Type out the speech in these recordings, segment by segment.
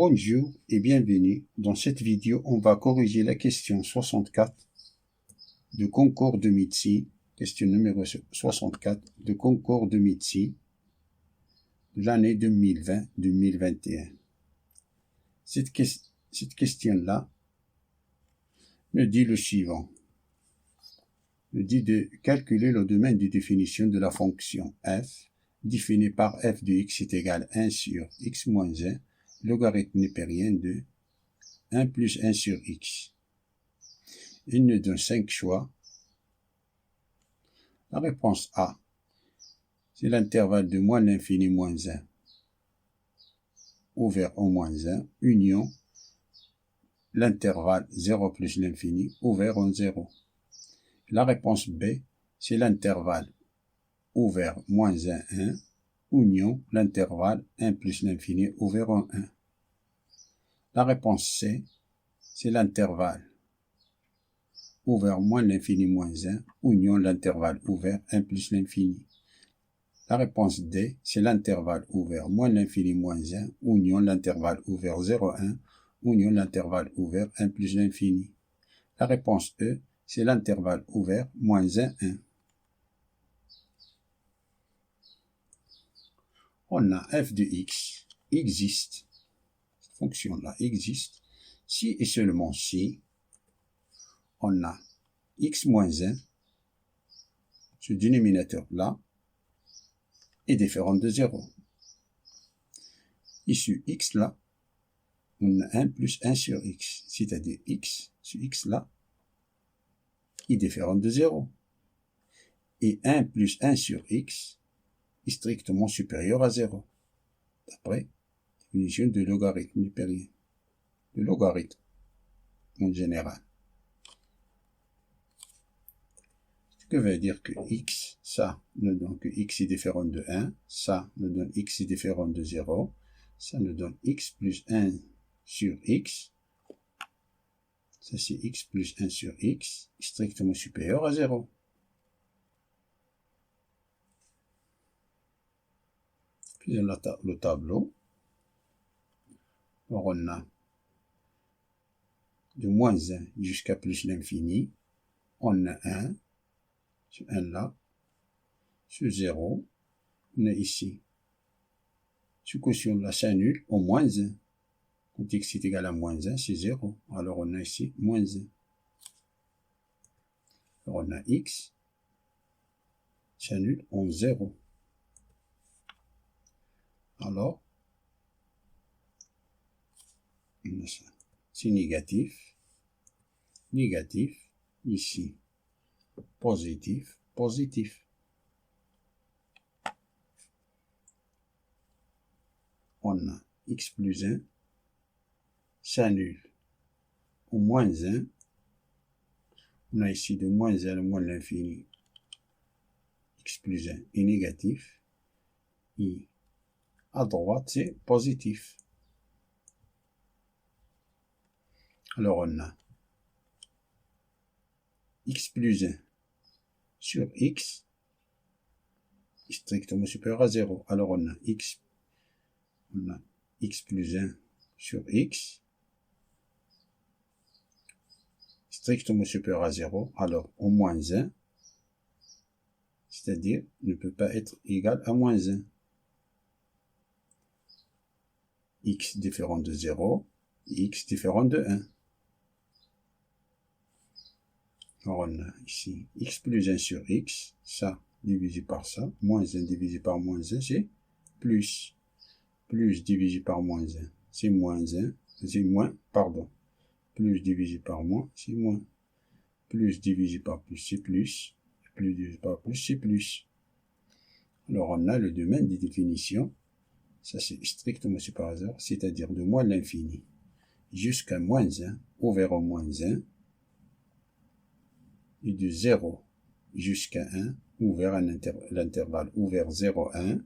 Bonjour et bienvenue. Dans cette vidéo, on va corriger la question 64 de concours de médecine, question numéro 64 de concours de médecine de l'année 2020-2021. Cette question-là nous dit le suivant. Nous dit de calculer le domaine de définition de la fonction f, définie par f de x est égal à 1 sur x moins 1, logarithme népérien de 1 plus 1 sur x. Il nous donne 5 choix. La réponse A, c'est l'intervalle de moins l'infini moins 1 ouvert au moins 1, union l'intervalle 0 plus l'infini ouvert en 0. La réponse B, c'est l'intervalle ouvert moins 1, 1, union l'intervalle 1 plus l'infini ouvert en 1. La réponse C, c'est l'intervalle ouvert moins l'infini moins 1, union l'intervalle ouvert 1 plus l'infini. La réponse D, c'est l'intervalle ouvert moins l'infini moins 1, union l'intervalle ouvert 0, 1, union l'intervalle ouvert 1 plus l'infini. La réponse E, c'est l'intervalle ouvert moins 1, 1. On a f de x existe, cette fonction-là existe, si et seulement si on a x moins 1, ce dénominateur-là, est différent de 0. Ici, x là, on a 1 plus 1 sur x, c'est-à-dire x, ce x là, est différent de 0. Et 1 plus 1 sur x est strictement supérieur à 0, d'après la définition de logarithme népérien, de logarithme en général. Ce que veut dire que x, ça nous donne que x est différent de 1, ça nous donne x est différent de 0, ça nous donne x plus 1 sur x, ça c'est x plus 1 sur x, strictement supérieur à 0. Faisons le tableau. Alors on a de moins 1 jusqu'à plus l'infini, on a 1, ce 1 là, ce 0, on a ici, ce quotient là s'annule au moins 1. Quand x est égal à moins 1, c'est 0. Alors on a ici moins 1. Alors on a x s'annule en 0. Alors, c'est négatif, négatif, ici, positif, positif. On a x plus 1 s'annule au moins 1. On a ici de moins 1 à moins l'infini. X plus 1 est négatif. Et à droite, c'est positif. Alors on a x plus 1 sur x est strictement supérieur à 0. Alors on a x plus 1 sur x strictement supérieur à 0. Alors au moins 1, c'est-à-dire ne peut pas être égal à moins 1. X différent de 0, x différent de 1. Alors on a ici x plus 1 sur x, ça divisé par ça, moins 1 divisé par moins 1, c'est plus. Plus divisé par moins 1, c'est moins 1, c'est moins, pardon. Plus divisé par moins, c'est moins. Plus divisé par plus, c'est plus. Plus divisé par plus, c'est plus. Alors on a le domaine des définitions. Ça c'est strictement supérieur à 0, c'est-à-dire de moins l'infini jusqu'à moins 1, ouvert au moins 1, et de 0 jusqu'à 1, ouvert à l'intervalle ouvert 0, 1,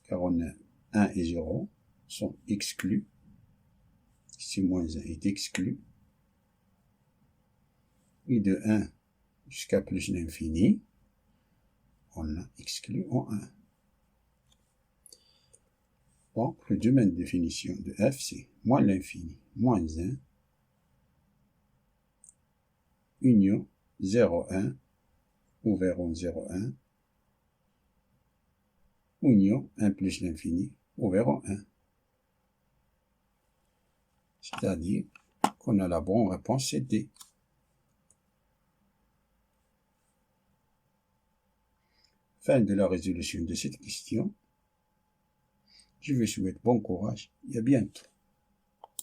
car on a 1 et 0 sont exclus. Ici, moins 1 est exclu. Et de 1 jusqu'à plus l'infini, on a exclu en 1. Donc, le domaine de définition de f, c'est moins l'infini, moins 1, union 0, 1, ouvert en 0, 1, union 1 plus l'infini, ouvert en 1. C'est-à-dire qu'on a la bonne réponse, c'est D. Fin de la résolution de cette question. Je vous souhaite bon courage et à bientôt.